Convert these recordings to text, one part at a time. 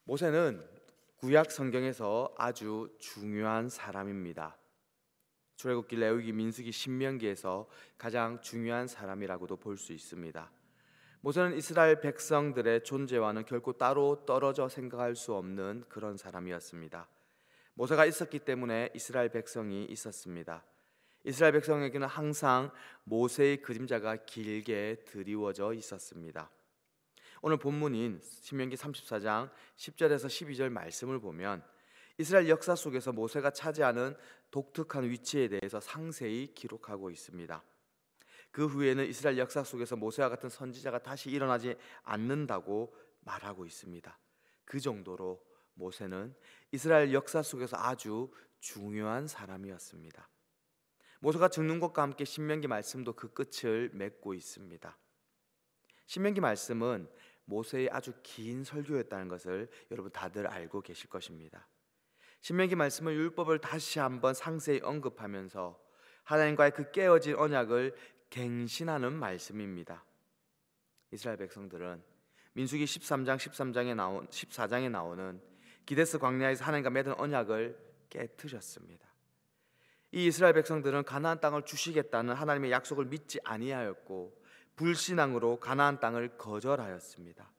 모세는 구약 성경에서 아주 중요한 사람입니다. 출애굽기, 레위기, 민수기, 신명기에서 가장 중요한 사람이라고도 볼 수 있습니다. 모세는 이스라엘 백성들의 존재와는 결코 따로 떨어져 생각할 수 없는 그런 사람이었습니다. 모세가 있었기 때문에 이스라엘 백성이 있었습니다. 이스라엘 백성에게는 항상 모세의 그림자가 길게 드리워져 있었습니다. 오늘 본문인 신명기 34장 10절에서 12절 말씀을 보면 이스라엘 역사 속에서 모세가 차지하는 독특한 위치에 대해서 상세히 기록하고 있습니다. 그 후에는 이스라엘 역사 속에서 모세와 같은 선지자가 다시 일어나지 않는다고 말하고 있습니다. 그 정도로 모세는 이스라엘 역사 속에서 아주 중요한 사람이었습니다. 모세가 죽는 것과 함께 신명기 말씀도 그 끝을 맺고 있습니다. 신명기 말씀은 모세의 아주 긴 설교였다는 것을 여러분 다들 알고 계실 것입니다. 신명기 말씀은 율법을 다시 한번 상세히 언급하면서 하나님과의 그 깨어진 언약을 갱신하는 말씀입니다. 이스라엘 백성들은 민수기 14장에 나오는 기데스 광야에서 하나님과 맺은 언약을 깨뜨렸습니다. 이 이스라엘 백성들은 가나안 땅을 주시겠다는 하나님의 약속을 믿지 아니하였고 불신앙으로 가나안 땅을 거절하였습니다.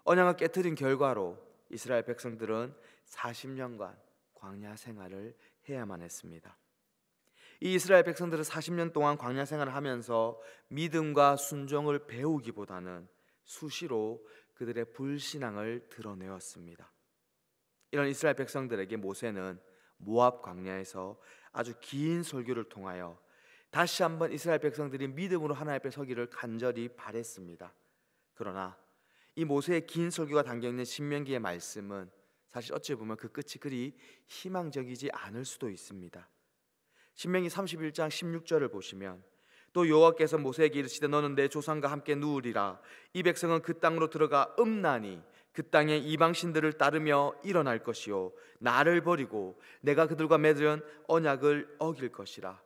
언약을 깨뜨린 결과로 이스라엘 백성들은 40년간 광야 생활을 해야만 했습니다. 이 이스라엘 백성들은 40년 동안 광야 생활을 하면서 믿음과 순종을 배우기보다는 수시로 그들의 불신앙을 드러내었습니다. 이런 이스라엘 백성들에게 모세는 모압 광야에서 아주 긴 설교를 통하여 다시 한번 이스라엘 백성들이 믿음으로 하나님 앞에 서기를 간절히 바랬습니다. 그러나 이 모세의 긴 설교가 담겨있는 신명기의 말씀은 사실 어찌 보면 그 끝이 그리 희망적이지 않을 수도 있습니다. 신명기 31장 16절을 보시면 또 여호와께서 모세에게 이르시되 너는 내 조상과 함께 누우리라. 이 백성은 그 땅으로 들어가 음란히 그 땅의 이방신들을 따르며 일어날 것이요 나를 버리고 내가 그들과 맺은 언약을 어길 것이라.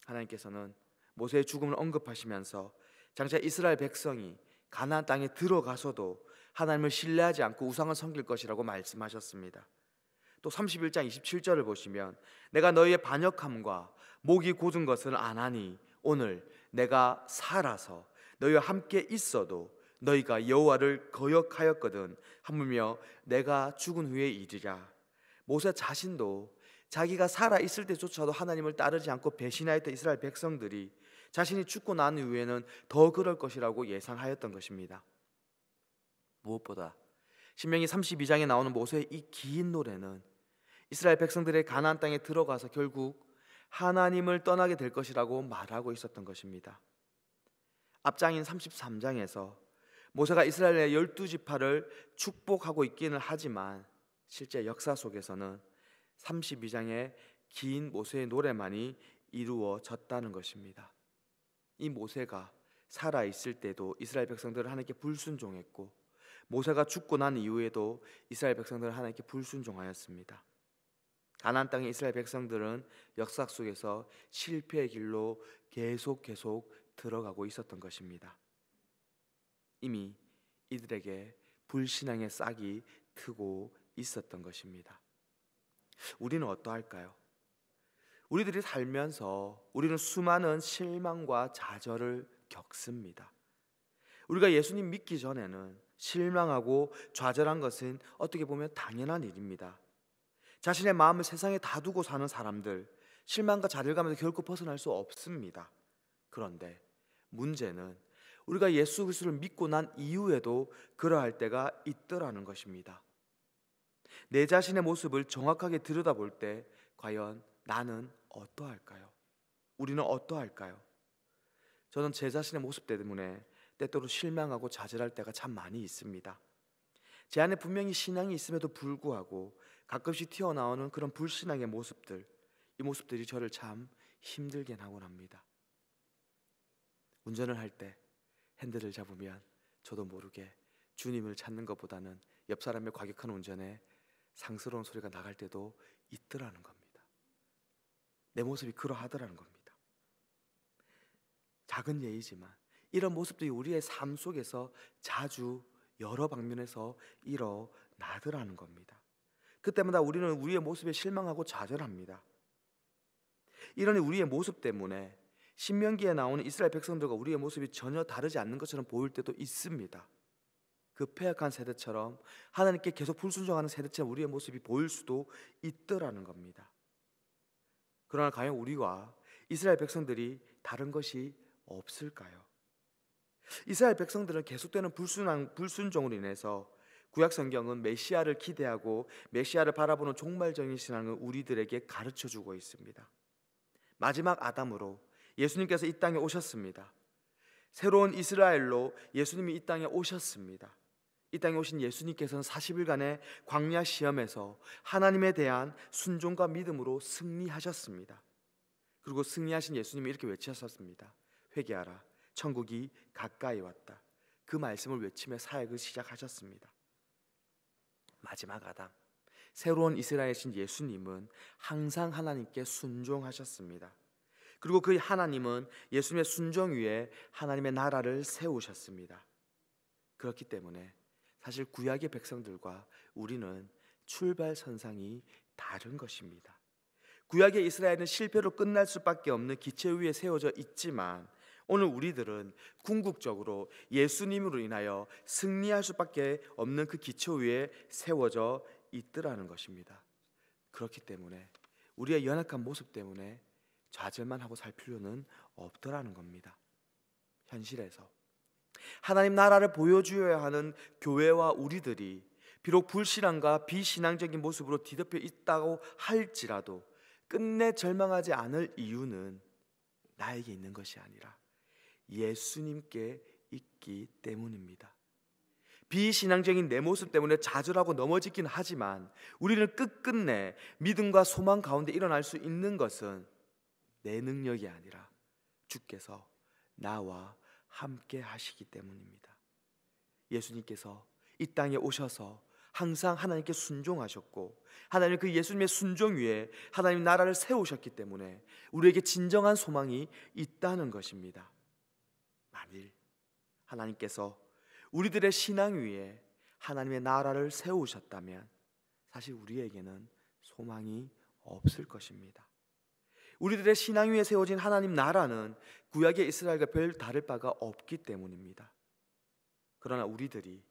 하나님께서는 모세의 죽음을 언급하시면서 장차 이스라엘 백성이 가나안 땅에 들어가서도 하나님을 신뢰하지 않고 우상을 섬길 것이라고 말씀하셨습니다. 또 31장 27절을 보시면 내가 너희의 반역함과 목이 곧은 것을 아나니 오늘 내가 살아서 너희와 함께 있어도 너희가 여호와를 거역하였거든 하물며 내가 죽은 후에 이르리라. 모세 자신도 자기가 살아있을 때조차도 하나님을 따르지 않고 배신하였던 이스라엘 백성들이 자신이 죽고 난 이후에는 더 그럴 것이라고 예상하였던 것입니다. 무엇보다 신명기 32장에 나오는 모세의 이 긴 노래는 이스라엘 백성들의 가나안 땅에 들어가서 결국 하나님을 떠나게 될 것이라고 말하고 있었던 것입니다. 앞장인 33장에서 모세가 이스라엘의 12지파를 축복하고 있기는 하지만 실제 역사 속에서는 32장의 긴 모세의 노래만이 이루어졌다는 것입니다. 이 모세가 살아있을 때도 이스라엘 백성들은 하나님께 불순종했고 모세가 죽고 난 이후에도 이스라엘 백성들은 하나님께 불순종하였습니다. 가나안 땅의 이스라엘 백성들은 역사 속에서 실패의 길로 계속 들어가고 있었던 것입니다. 이미 이들에게 불신앙의 싹이 트고 있었던 것입니다. 우리는 어떠할까요? 우리들이 살면서 우리는 수많은 실망과 좌절을 겪습니다. 우리가 예수님 믿기 전에는 실망하고 좌절한 것은 어떻게 보면 당연한 일입니다. 자신의 마음을 세상에 다 두고 사는 사람들, 실망과 좌절감에서 결코 벗어날 수 없습니다. 그런데 문제는 우리가 예수 그리스도를 믿고 난 이후에도 그러할 때가 있더라는 것입니다. 내 자신의 모습을 정확하게 들여다볼 때 과연 나는 어떠할까요? 우리는 어떠할까요? 저는 제 자신의 모습 때문에 때때로 실망하고 좌절할 때가 참 많이 있습니다. 제 안에 분명히 신앙이 있음에도 불구하고 가끔씩 튀어나오는 그런 불신앙의 모습들, 이 모습들이 저를 참 힘들게 하곤 합니다. 운전을 할 때 핸들을 잡으면 저도 모르게 주님을 찾는 것보다는 옆 사람의 과격한 운전에 상스러운 소리가 나갈 때도 있더라는 겁니다. 내 모습이 그러하더라는 겁니다. 작은 예이지만 이런 모습들이 우리의 삶 속에서 자주 여러 방면에서 일어나더라는 겁니다. 그때마다 우리는 우리의 모습에 실망하고 좌절합니다. 이런 우리의 모습 때문에 신명기에 나오는 이스라엘 백성들과 우리의 모습이 전혀 다르지 않는 것처럼 보일 때도 있습니다. 그 패역한 세대처럼, 하나님께 계속 불순종하는 세대처럼 우리의 모습이 보일 수도 있더라는 겁니다. 그러나 과연 우리와 이스라엘 백성들이 다른 것이 없을까요? 이스라엘 백성들은 계속되는 불순종으로 인해서 구약 성경은 메시아를 기대하고 메시아를 바라보는 종말적인 신앙을 우리들에게 가르쳐주고 있습니다. 마지막 아담으로 예수님께서 이 땅에 오셨습니다. 새로운 이스라엘로 예수님이 이 땅에 오셨습니다. 이 땅에 오신 예수님께서는 40일간의 광야 시험에서 하나님에 대한 순종과 믿음으로 승리하셨습니다. 그리고 승리하신 예수님이 이렇게 외치셨습니다. 회개하라, 천국이 가까이 왔다. 그 말씀을 외치며 사역을 시작하셨습니다. 마지막 아담, 새로운 이스라엘이신 예수님은 항상 하나님께 순종하셨습니다. 그리고 그 하나님은 예수님의 순종 위에 하나님의 나라를 세우셨습니다. 그렇기 때문에 사실 구약의 백성들과 우리는 출발선상이 다른 것입니다. 구약의 이스라엘은 실패로 끝날 수밖에 없는 기체 위에 세워져 있지만 오늘 우리들은 궁극적으로 예수님으로 인하여 승리할 수밖에 없는 그 기초 위에 세워져 있더라는 것입니다. 그렇기 때문에 우리의 연약한 모습 때문에 좌절만 하고 살 필요는 없더라는 겁니다. 현실에서 하나님 나라를 보여주어야 하는 교회와 우리들이 비록 불신앙과 비신앙적인 모습으로 뒤덮여 있다고 할지라도 끝내 절망하지 않을 이유는 나에게 있는 것이 아니라 예수님께 있기 때문입니다. 비신앙적인 내 모습 때문에 좌절하고 넘어지긴 하지만 우리는 끝끝내 믿음과 소망 가운데 일어날 수 있는 것은 내 능력이 아니라 주께서 나와 함께 하시기 때문입니다. 예수님께서 이 땅에 오셔서 항상 하나님께 순종하셨고 하나님 그 예수님의 순종 위에 하나님 나라를 세우셨기 때문에 우리에게 진정한 소망이 있다는 것입니다. 만일 하나님께서 우리들의 신앙 위에 하나님의 나라를 세우셨다면 사실 우리에게는 소망이 없을 것입니다. 우리들의 신앙 위에 세워진 하나님 나라는 구약의 이스라엘과 별 다를 바가 없기 때문입니다. 그러나 우리들이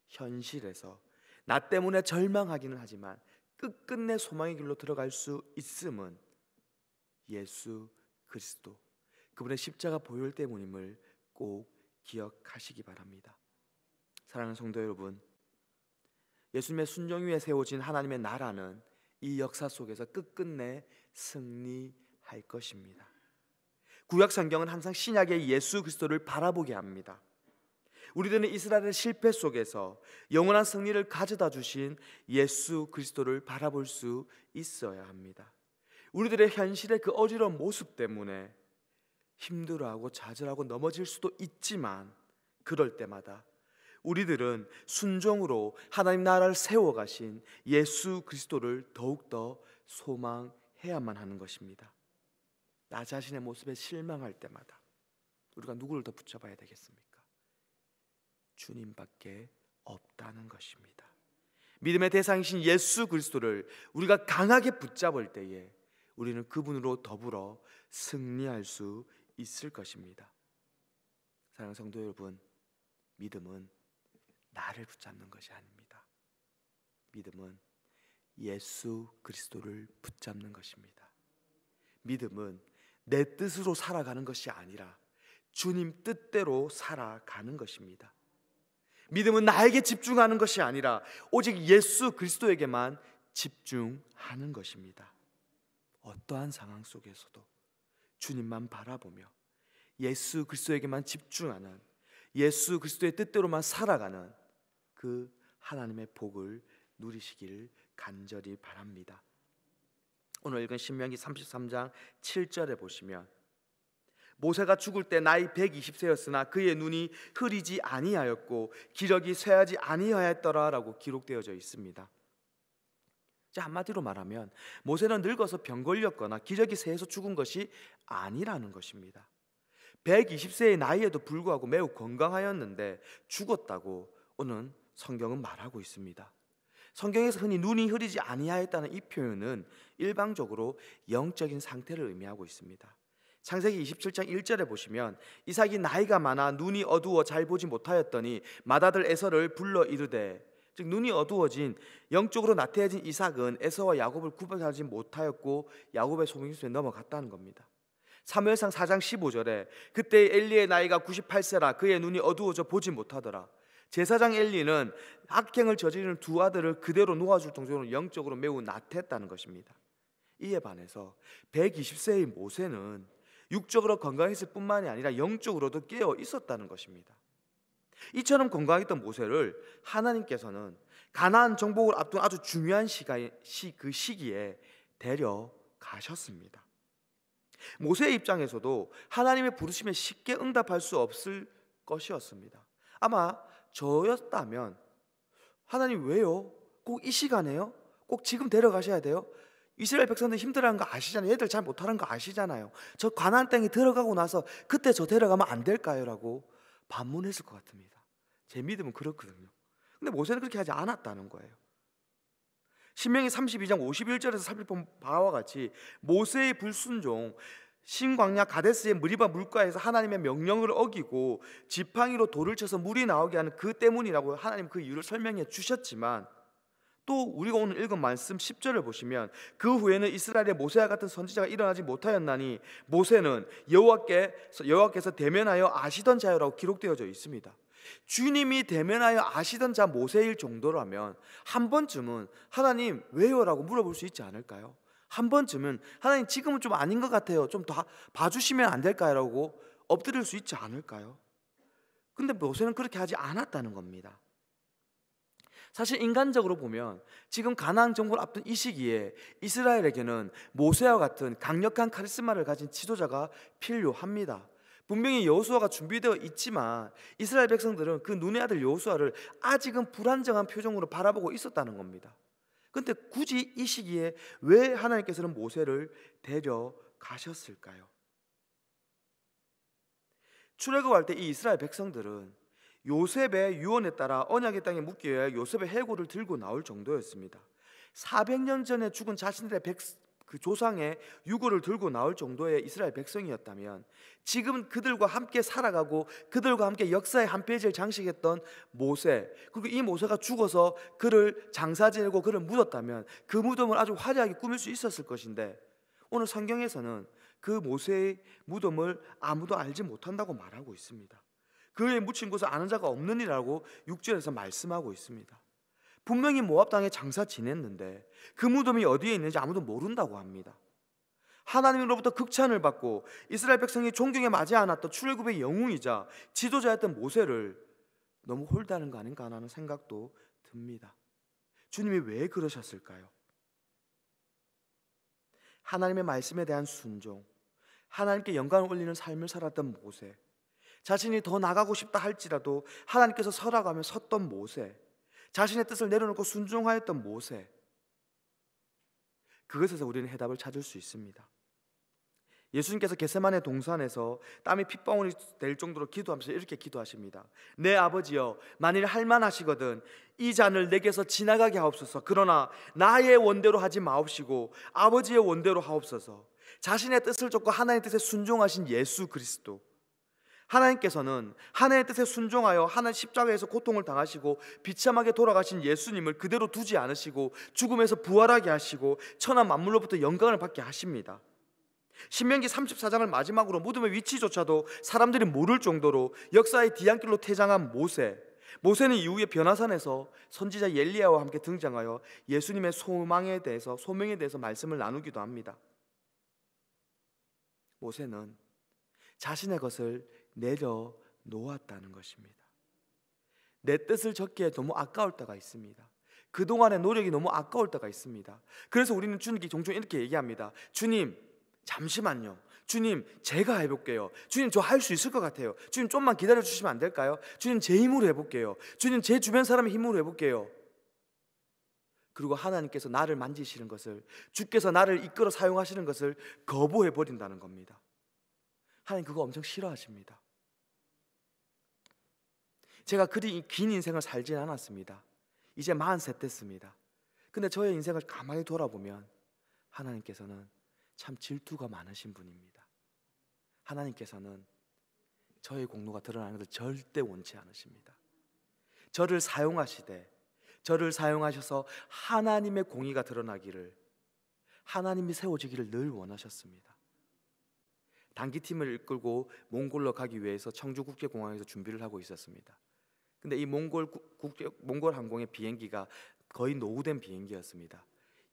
현실에서 나 때문에 절망하기는 하지만 끝끝내 소망의 길로 들어갈 수 있음은 예수 그리스도, 그분의 십자가 보혈 때문임을 꼭 기억하시기 바랍니다. 사랑하는 성도 여러분, 예수님의 순종 위에 세워진 하나님의 나라는 이 역사 속에서 끝끝내 승리할 것입니다. 구약 성경은 항상 신약의 예수 그리스도를 바라보게 합니다. 우리들은 이스라엘의 실패 속에서 영원한 승리를 가져다 주신 예수 그리스도를 바라볼 수 있어야 합니다. 우리들의 현실의 그 어지러운 모습 때문에 힘들어하고 좌절하고 넘어질 수도 있지만 그럴 때마다 우리들은 순종으로 하나님 나라를 세워가신 예수 그리스도를 더욱더 소망해야만 하는 것입니다. 나 자신의 모습에 실망할 때마다 우리가 누구를 더 붙잡아야 되겠습니까? 주님밖에 없다는 것입니다. 믿음의 대상이신 예수 그리스도를 우리가 강하게 붙잡을 때에 우리는 그분으로 더불어 승리할 수 있을 것입니다. 사랑하는 성도 여러분, 믿음은 나를 붙잡는 것이 아닙니다. 믿음은 예수 그리스도를 붙잡는 것입니다. 믿음은 내 뜻으로 살아가는 것이 아니라 주님 뜻대로 살아가는 것입니다. 믿음은 나에게 집중하는 것이 아니라 오직 예수 그리스도에게만 집중하는 것입니다. 어떠한 상황 속에서도 주님만 바라보며 예수 그리스도에게만 집중하는, 예수 그리스도의 뜻대로만 살아가는 그 하나님의 복을 누리시기를 간절히 바랍니다. 오늘 읽은 신명기 33장 7절에 보시면 모세가 죽을 때 나이 120세였으나 그의 눈이 흐리지 아니하였고 기력이 쇠하지 아니하였더라라고 기록되어져 있습니다. 자, 한마디로 말하면 모세는 늙어서 병 걸렸거나 기력이 쇠해서 죽은 것이 아니라는 것입니다. 120세의 나이에도 불구하고 매우 건강하였는데 죽었다고 오늘 성경은 말하고 있습니다. 성경에서 흔히 눈이 흐리지 아니하였다는 이 표현은 일방적으로 영적인 상태를 의미하고 있습니다. 창세기 27장 1절에 보시면 이삭이 나이가 많아 눈이 어두워 잘 보지 못하였더니 맏아들 에서를 불러 이르되, 즉 눈이 어두워진 영적으로 나태해진 이삭은 에서와 야곱을 구별하지 못하였고 야곱의 속임수에 넘어갔다는 겁니다. 사무엘상 4장 15절에 그때 엘리의 나이가 98세라 그의 눈이 어두워져 보지 못하더라. 제사장 엘리는 악행을 저지르는 두 아들을 그대로 놓아줄 정도로 영적으로 매우 나태했다는 것입니다. 이에 반해서 120세의 모세는 육적으로 건강했을 뿐만이 아니라 영적으로도 깨어 있었다는 것입니다. 이처럼 건강했던 모세를 하나님께서는 가나안 정복을 앞둔 아주 중요한 그 시기에 데려가셨습니다. 모세의 입장에서도 하나님의 부르심에 쉽게 응답할 수 없을 것이었습니다. 아마 저였다면 하나님 왜요? 꼭 이 시간에요? 꼭 지금 데려가셔야 돼요? 이스라엘 백성들 힘들어하는 거 아시잖아요. 얘들 잘 못하는 거 아시잖아요. 저 가나안 땅에 들어가고 나서 그때 저 데려가면 안 될까요? 라고 반문했을 것 같습니다. 제 믿음은 그렇거든요. 근데 모세는 그렇게 하지 않았다는 거예요. 신명기 32장 51절에서 살펴본 바와 같이 모세의 불순종, 신광야 가데스의 무리바 물가에서 하나님의 명령을 어기고 지팡이로 돌을 쳐서 물이 나오게 하는 그 때문이라고 하나님 그 이유를 설명해 주셨지만, 또 우리가 오늘 읽은 말씀 10절을 보시면 그 후에는 이스라엘의 모세와 같은 선지자가 일어나지 못하였나니 모세는 여호와께서 대면하여 아시던 자요라고 기록되어져 있습니다. 주님이 대면하여 아시던 자 모세일 정도라면 한 번쯤은 하나님 왜요라고 물어볼 수 있지 않을까요? 한 번쯤은 하나님 지금은 좀 아닌 것 같아요, 좀 더 봐주시면 안 될까요? 라고 엎드릴 수 있지 않을까요? 근데 모세는 그렇게 하지 않았다는 겁니다. 사실 인간적으로 보면 지금 가나안 정복을 앞둔 이 시기에 이스라엘에게는 모세와 같은 강력한 카리스마를 가진 지도자가 필요합니다. 분명히 여호수아가 준비되어 있지만 이스라엘 백성들은 그 눈의 아들 여호수아를 아직은 불안정한 표정으로 바라보고 있었다는 겁니다. 그런데 굳이 이 시기에 왜 하나님께서는 모세를 데려가셨을까요? 출애굽할 때 이 이스라엘 백성들은 요셉의 유언에 따라 언약의 땅에 묶여야 요셉의 해골을 들고 나올 정도였습니다. 400년 전에 죽은 자신들의 그 조상의 유골을 들고 나올 정도의 이스라엘 백성이었다면 지금 그들과 함께 살아가고 그들과 함께 역사의 한 페이지를 장식했던 모세, 그리고 이 모세가 죽어서 그를 장사 지내고 그를 묻었다면 그 무덤을 아주 화려하게 꾸밀 수 있었을 것인데, 오늘 성경에서는 그 모세의 무덤을 아무도 알지 못한다고 말하고 있습니다. 그의 묻힌 곳을 아는 자가 없느니라고 6절에서 말씀하고 있습니다. 분명히 모압 땅에 장사 지냈는데 그 무덤이 어디에 있는지 아무도 모른다고 합니다. 하나님으로부터 극찬을 받고 이스라엘 백성이 존경에 맞지 않았던 출애굽의 영웅이자 지도자였던 모세를 너무 홀다는 거 아닌가 하는 생각도 듭니다. 주님이 왜 그러셨을까요? 하나님의 말씀에 대한 순종, 하나님께 영광을 올리는 삶을 살았던 모세, 자신이 더 나가고 싶다 할지라도 하나님께서 서라고 하면 섰던 모세, 자신의 뜻을 내려놓고 순종하였던 모세, 그것에서 우리는 해답을 찾을 수 있습니다. 예수님께서 겟세마네 동산에서 땀이 핏방울이 될 정도로 기도하면서 이렇게 기도하십니다. 내 아버지여, 만일 할만하시거든 이 잔을 내게서 지나가게 하옵소서. 그러나 나의 원대로 하지 마옵시고 아버지의 원대로 하옵소서. 자신의 뜻을 쫓고 하나님의 뜻에 순종하신 예수 그리스도, 하나님께서는 하나님의 뜻에 순종하여 하나님 십자가에서 고통을 당하시고 비참하게 돌아가신 예수님을 그대로 두지 않으시고 죽음에서 부활하게 하시고 천한 만물로부터 영광을 받게 하십니다. 신명기 34장을 마지막으로 무덤의 위치조차도 사람들이 모를 정도로 역사의 뒤안길로 퇴장한 모세는 이후에 변화산에서 선지자 엘리야와 함께 등장하여 예수님의 소명에 대해서 말씀을 나누기도 합니다. 모세는 자신의 것을 내려놓았다는 것입니다. 내 뜻을 적기에 너무 아까울 때가 있습니다. 그동안의 노력이 너무 아까울 때가 있습니다. 그래서 우리는 주님께 종종 이렇게 얘기합니다. 주님, 잠시만요. 주님, 제가 해볼게요. 주님, 저 할 수 있을 것 같아요. 주님, 좀만 기다려 주시면 안 될까요? 주님, 제 힘으로 해볼게요. 주님, 제 주변 사람의 힘으로 해볼게요. 그리고 하나님께서 나를 만지시는 것을, 주께서 나를 이끌어 사용하시는 것을 거부해버린다는 겁니다. 하나님 그거 엄청 싫어하십니다. 제가 그리 긴 인생을 살진 않았습니다. 이제 43 됐습니다. 근데 저의 인생을 가만히 돌아보면 하나님께서는 참 질투가 많으신 분입니다. 하나님께서는 저의 공로가 드러나는 것을 절대 원치 않으십니다. 저를 사용하시되, 저를 사용하셔서 하나님의 공의가 드러나기를, 하나님이 세워지기를 늘 원하셨습니다. 단기팀을 이끌고 몽골로 가기 위해서 청주국제공항에서 준비를 하고 있었습니다. 근데 이 몽골 항공의 비행기가 거의 노후된 비행기였습니다.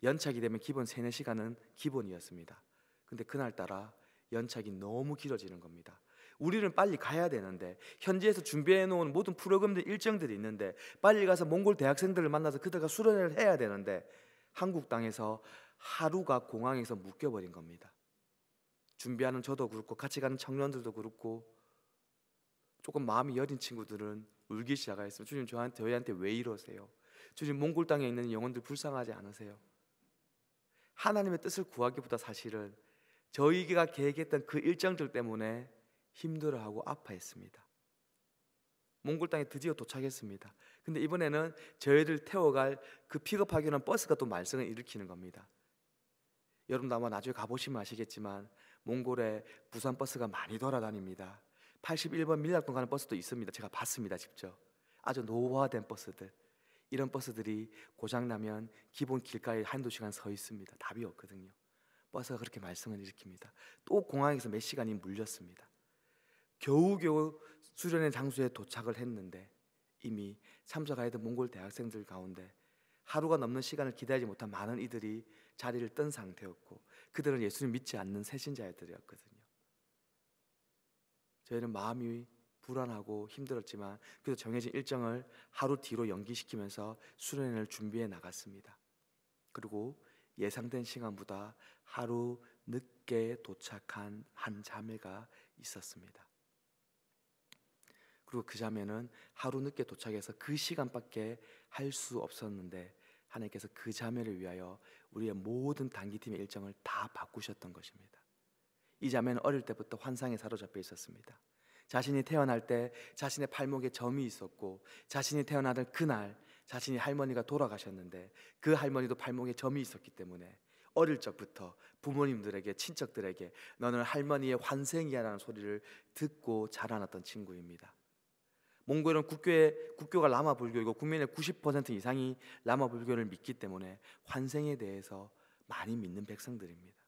연착이 되면 기본 3-4시간은 기본이었습니다. 근데 그날따라 연착이 너무 길어지는 겁니다. 우리는 빨리 가야 되는데, 현지에서 준비해 놓은 모든 프로그램들, 일정들이 있는데 빨리 가서 몽골 대학생들을 만나서 그들과 수련회를 해야 되는데 한국 땅에서 하루가 공항에서 묶여버린 겁니다. 준비하는 저도 그렇고 같이 가는 청년들도 그렇고 조금 마음이 여린 친구들은 울기 시작했어요. 주님, 저희한테 왜 이러세요? 주님, 몽골 땅에 있는 영혼들 불쌍하지 않으세요? 하나님의 뜻을 구하기보다 사실은 저희가 계획했던 그 일정들 때문에 힘들어하고 아파했습니다. 몽골 땅에 드디어 도착했습니다. 근데 이번에는 저희를 태워갈 그 픽업하기 위한 버스가 또 말썽을 일으키는 겁니다. 여러분 아마 나중에 가보시면 아시겠지만 몽골에 부산 버스가 많이 돌아다닙니다. 81번 밀락동 가는 버스도 있습니다. 제가 봤습니다, 직접. 아주 노후화된 버스들. 이런 버스들이 고장나면 기본 길가에 한두 시간 서 있습니다. 답이 없거든요. 버스가 그렇게 말썽을 일으킵니다. 또 공항에서 몇 시간이 물렸습니다. 겨우겨우 수련회 장소에 도착을 했는데 이미 참석하였던 몽골 대학생들 가운데 하루가 넘는 시간을 기다리지 못한 많은 이들이 자리를 뜬 상태였고, 그들은 예수님 믿지 않는 새신자들이었거든요. 저희는 마음이 불안하고 힘들었지만 그래도 정해진 일정을 하루 뒤로 연기시키면서 수련회를 준비해 나갔습니다. 그리고 예상된 시간보다 하루 늦게 도착한 한 자매가 있었습니다. 그리고 그 자매는 하루 늦게 도착해서 그 시간밖에 할 수 없었는데 하나님께서 그 자매를 위하여 우리의 모든 단기팀의 일정을 다 바꾸셨던 것입니다. 이 자매는 어릴 때부터 환상에 사로잡혀 있었습니다. 자신이 태어날 때 자신의 팔목에 점이 있었고, 자신이 태어나던 그날 자신이 할머니가 돌아가셨는데 그 할머니도 팔목에 점이 있었기 때문에 어릴 적부터 부모님들에게, 친척들에게 너는 할머니의 환생이야 라는 소리를 듣고 자라났던 친구입니다. 몽골은 국교가 라마 불교이고 국민의 90% 이상이 라마 불교를 믿기 때문에 환생에 대해서 많이 믿는 백성들입니다.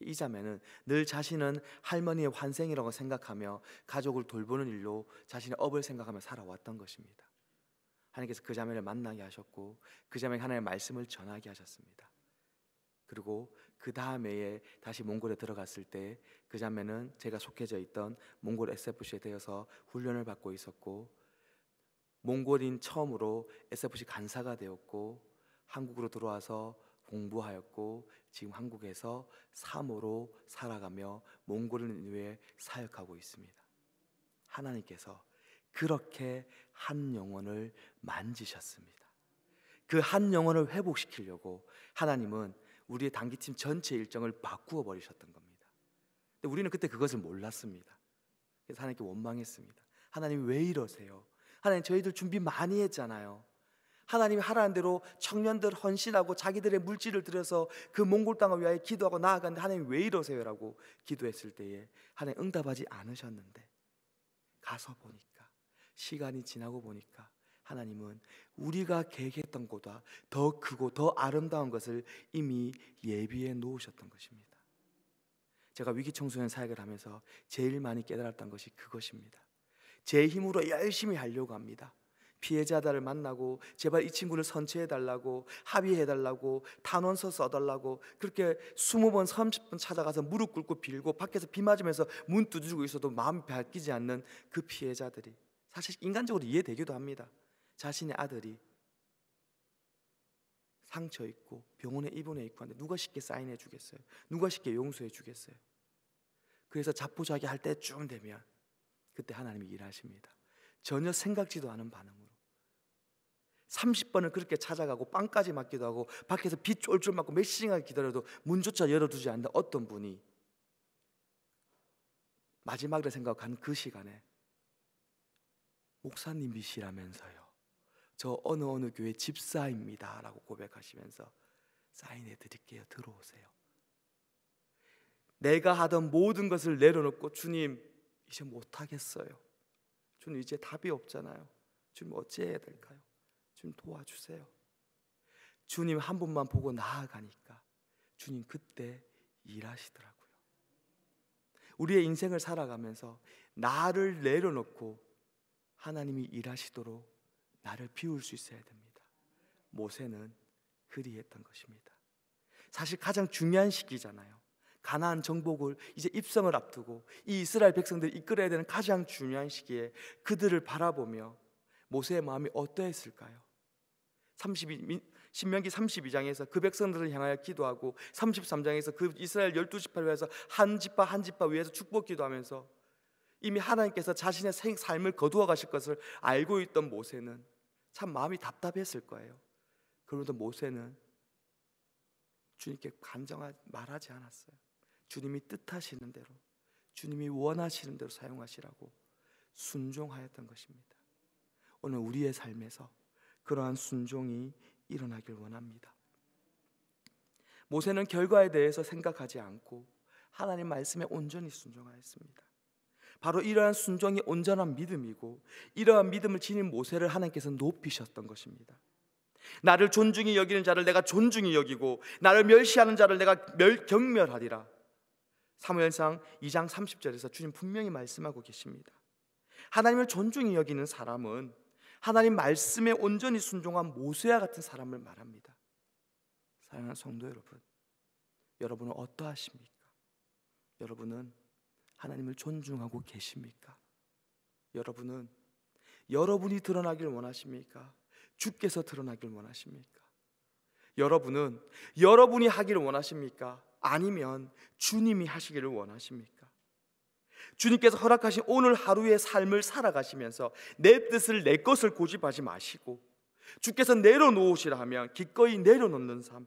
이 자매는 늘 자신은 할머니의 환생이라고 생각하며 가족을 돌보는 일로 자신의 업을 생각하며 살아왔던 것입니다. 하나님께서 그 자매를 만나게 하셨고 그 자매에게 하나님의 말씀을 전하게 하셨습니다. 그리고 그 다음 해에 다시 몽골에 들어갔을 때 그 자매는 제가 속해져 있던 몽골 SFC에 되어서 훈련을 받고 있었고, 몽골인 처음으로 SFC 간사가 되었고, 한국으로 들어와서 공부하였고, 지금 한국에서 사모로 살아가며 몽골인 위해 사역하고 있습니다. 하나님께서 그렇게 한 영혼을 만지셨습니다. 그 한 영혼을 회복시키려고 하나님은 우리의 단기팀 전체 일정을 바꾸어 버리셨던 겁니다. 근데 우리는 그때 그것을 몰랐습니다. 그래서 하나님께 원망했습니다. 하나님 왜 이러세요? 하나님, 저희들 준비 많이 했잖아요. 하나님이 하라는 대로 청년들 헌신하고 자기들의 물질을 들여서 그 몽골 땅을 위하여 기도하고 나아갔는데 하나님 왜 이러세요? 라고 기도했을 때에 하나님 응답하지 않으셨는데, 가서 보니까, 시간이 지나고 보니까 하나님은 우리가 계획했던 것보다 더 크고 더 아름다운 것을 이미 예비해 놓으셨던 것입니다. 제가 위기청소년 사역을 하면서 제일 많이 깨달았던 것이 그것입니다. 제 힘으로 열심히 하려고 합니다. 피해자들을 만나고 제발 이 친구를 선처해달라고, 합의해달라고, 탄원서 써달라고 그렇게 20번 30번 찾아가서 무릎 꿇고 빌고 밖에서 비 맞으면서 문 두드리고 있어도 마음이 바뀌지 않는 그 피해자들이 사실 인간적으로 이해되기도 합니다. 자신의 아들이 상처 있고 병원에 입원해 있고 하는데 누가 쉽게 사인해 주겠어요? 누가 쉽게 용서해 주겠어요? 그래서 자포자기 할 때쯤 되면 그때 하나님이 일하십니다. 전혀 생각지도 않은 반응으로 30번을 그렇게 찾아가고 빵까지 맞기도 하고 밖에서 비 쫄쫄 맞고 몇 시간 기다려도 문조차 열어두지 않는 어떤 분이 마지막을 생각한 그 시간에 목사님이시라면서요. 저 어느 교회 집사입니다 라고 고백하시면서 사인해 드릴게요. 들어오세요. 내가 하던 모든 것을 내려놓고 주님 이제 못하겠어요. 주님 이제 답이 없잖아요. 주님 어찌해야 될까요? 주님 도와주세요. 주님 한 분만 보고 나아가니까 주님 그때 일하시더라고요. 우리의 인생을 살아가면서 나를 내려놓고 하나님이 일하시도록 나를 비울 수 있어야 됩니다. 모세는 그리했던 것입니다. 사실 가장 중요한 시기잖아요. 가나안 정복을 이제 입성을 앞두고 이 이스라엘 백성들을 이끌어야 되는 가장 중요한 시기에 그들을 바라보며 모세의 마음이 어떠했을까요? 신명기 32장에서 그 백성들을 향하여 기도하고 33장에서 그 이스라엘 12지파를 위해서 한 지파 한 지파 위해서 축복 기도하면서 이미 하나님께서 자신의 삶을 거두어 가실 것을 알고 있던 모세는 참 마음이 답답했을 거예요. 그런데 모세는 주님께 말하지 않았어요. 주님이 뜻하시는 대로, 주님이 원하시는 대로 사용하시라고 순종하였던 것입니다. 오늘 우리의 삶에서 그러한 순종이 일어나길 원합니다. 모세는 결과에 대해서 생각하지 않고 하나님 말씀에 온전히 순종하였습니다. 바로 이러한 순종이 온전한 믿음이고 이러한 믿음을 지닌 모세를 하나님께서 높이셨던 것입니다. 나를 존중히 여기는 자를 내가 존중히 여기고 나를 멸시하는 자를 내가 경멸하리라. 사무엘상 2장 30절에서 주님 분명히 말씀하고 계십니다. 하나님을 존중히 여기는 사람은 하나님 말씀에 온전히 순종한 모세와 같은 사람을 말합니다. 사랑하는 성도 여러분, 여러분은 어떠하십니까? 여러분은 하나님을 존중하고 계십니까? 여러분은 여러분이 드러나길 원하십니까? 주께서 드러나길 원하십니까? 여러분은 여러분이 하기를 원하십니까? 아니면 주님이 하시기를 원하십니까? 주님께서 허락하신 오늘 하루의 삶을 살아가시면서 내 뜻을 내 것을 고집하지 마시고 주께서 내려놓으시라 하면 기꺼이 내려놓는 삶,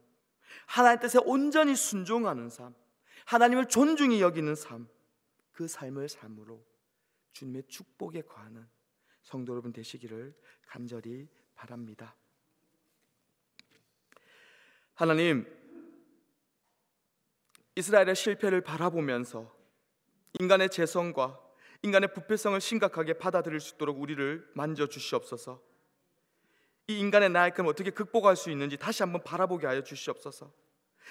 하나님의 뜻에 온전히 순종하는 삶, 하나님을 존중히 여기는 삶, 그 삶을 삶으로 주님의 축복에 거하는 성도 여러분 되시기를 간절히 바랍니다. 하나님, 이스라엘의 실패를 바라보면서 인간의 죄성과 인간의 부패성을 심각하게 받아들일 수 있도록 우리를 만져주시옵소서. 이 인간의 나약함을 어떻게 극복할 수 있는지 다시 한번 바라보게 하여 주시옵소서.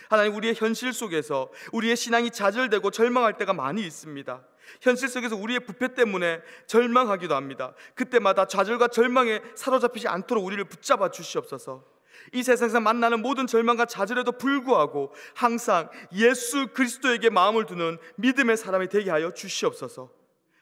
하나님, 우리의 현실 속에서 우리의 신앙이 좌절되고 절망할 때가 많이 있습니다. 현실 속에서 우리의 부패 때문에 절망하기도 합니다. 그때마다 좌절과 절망에 사로잡히지 않도록 우리를 붙잡아 주시옵소서. 이 세상에서 만나는 모든 절망과 좌절에도 불구하고 항상 예수 그리스도에게 마음을 두는 믿음의 사람이 되게 하여 주시옵소서.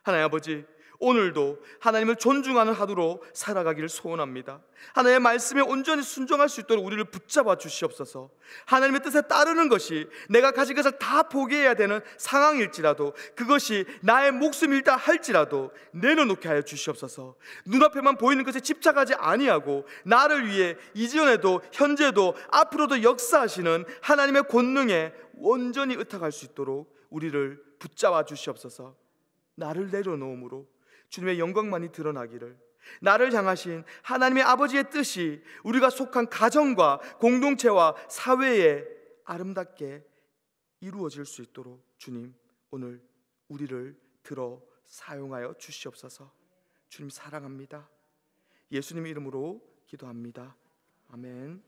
하나님 아버지, 오늘도 하나님을 존중하는 하루로 살아가기를 소원합니다. 하나님의 말씀에 온전히 순종할 수 있도록 우리를 붙잡아 주시옵소서. 하나님의 뜻에 따르는 것이 내가 가진 것을 다 포기해야 되는 상황일지라도, 그것이 나의 목숨일다 할지라도 내려놓게 하여 주시옵소서. 눈앞에만 보이는 것에 집착하지 아니하고 나를 위해 이전에도 현재도 앞으로도 역사하시는 하나님의 권능에 온전히 의탁할 수 있도록 우리를 붙잡아 주시옵소서. 나를 내려놓음으로 주님의 영광만이 드러나기를, 나를 향하신 하나님의 아버지의 뜻이 우리가 속한 가정과 공동체와 사회에 아름답게 이루어질 수 있도록 주님, 오늘 우리를 들어 사용하여 주시옵소서. 주님 사랑합니다. 예수님의 이름으로 기도합니다. 아멘.